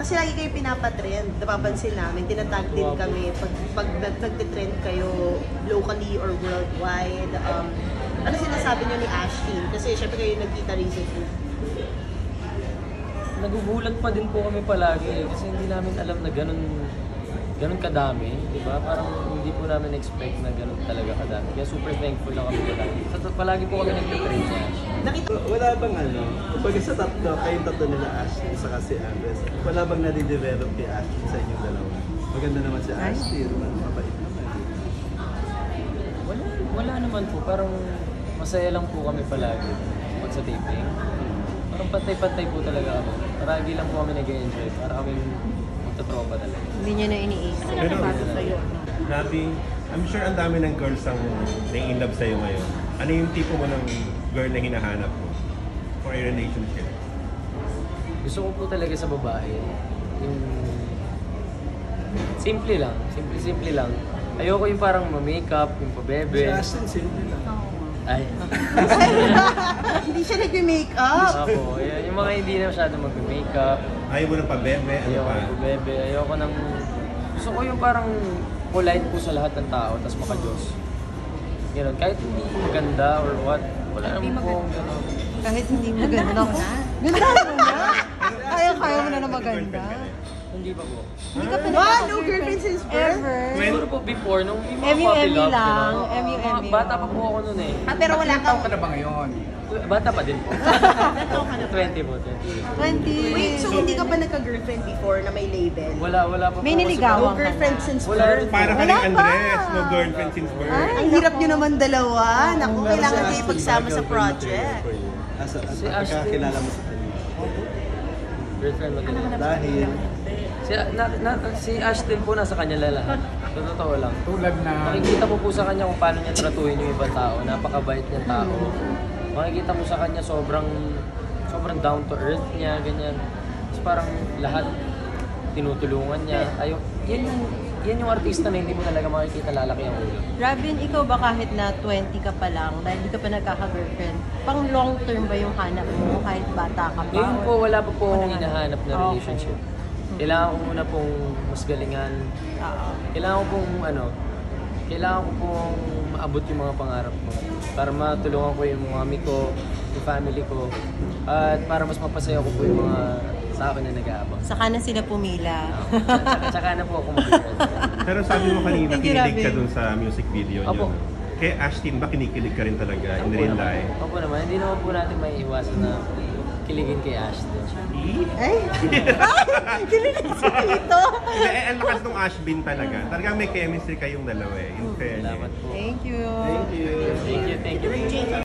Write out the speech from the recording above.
Kasi lagi kayo pinapatrend. Napapansin namin, tinatag din kami pag nagtitrend kayo locally or worldwide. Ano sinasabi niyo ni Ashley? Kasi syempre kayo nagkita recently. Nagugulat pa din po kami palagi kasi hindi namin alam na ganun kadami, di ba? Parang hindi po namin expect na ganun talaga kadami. Kaya super thankful lang kami palagi. Palagi po kami nagtitrend sa Ashley. Wala bang kapag sa tatlo, kayong tatlo nila Ashley, saka si Andres, wala bang nadidevelop kay Ashley sa inyong dalawa? Maganda naman si Ashley, mabait naman. Wala naman po. Parang masaya lang po kami palagi pag sa taping. Parang pantay-pantay po talaga kami. Paragi lang po kami nag-enjoy. Para kami magtatropa talaga. Hindi niya na iniisip. Pero sa'yo. Grabe, I'm sure ang dami ng girls ang na-in-love sa'yo ngayon. Ano yung tipo mo ng girl na hinahanap mo for a relationship? Gusto ko po talaga sa babae, yung simple lang, simple lang. Ayoko yung parang ma-makeup, yung pabebe. Si Ashley, simple lang. Ay. Hindi siya nag-makeup. Ako, yung mga hindi na masyado mag-makeup. Ayaw mo ng pabebe, ano Ayoko pa? ng pabebe, ayoko ng... Gusto ko yung parang polite po sa lahat ng tao, tapos maka-Diyos. Ganun, kahit hindi maganda or what, wala naman po gano'n. Kahit hindi maganda ko. Ganda mo na? Kaya mo na na maganda. Hindi pa po. Hindi ka pa No girlfriend since birth? ever. Siguro po before, nung yung mga MU puppy love, lang, gano'n. MU. Bata pa po ako nun eh. Pero wala kang... ka na ba ngayon? Bata pa din po. 20 po, 20. 20. Wait, so hindi ka pa nagka-girlfriend before na may label? Wala pa po. May ako niligawan No girlfriend since Wala birth? rin. Para ka Wala ng pa. Andres, no girlfriend since birth. Ang hirap nyo naman dalawa. Naku, Pero kailangan si kayo Ashley, pagsama sa girlfriend project. material for you. Si Ashley. Pagkakakilala mo sa kanya. Girlfriend mo din. Dahil, Si Ashton po nasa kanya lahat. Sa totoo lang. Tulad na... Makikita mo po sa kanya kung paano niya tratuhin yung ibang tao. Napakabait niyang tao. Makikita mo sa kanya sobrang down to earth niya, ganyan. Tapos parang lahat tinutulungan niya. Yan yung artista na hindi mo talaga makikita lalaki ang ulo. Robin, ikaw ba kahit na 20 ka pa lang, dahil hindi ka pa nagkaka-girlfriend, pang long term ba yung hanap mo kahit bata ka pa? Ngayon po, wala pa po akong Wala. hinahanap na relationship. Kailangan ko muna pong mas galingan. Oo. Kailangan ko pong maabot yung mga pangarap ko. Para matulungan ko yung mga mami ko, yung family ko. At para mas mapasaya ko po yung mga sa akin na nag-aabang. Saka na sila pumila. Tsaka na po ako mag-girl. Pero sabi mo kanina, Thank you, kinilig ka Robin. dun sa music video niyo. Opo. No? Kay Ashton ba kinikilig ka rin talaga in real life? Opo naman, hindi naman po natin may iwasan na kiligin kay Ashton. Ay! Kinilig si Tito! Ang lakas nung Ashbin talaga. Talagang may chemistry kayong dalawa eh. In fairness. Salamat po. Thank you. thank you. Thank you.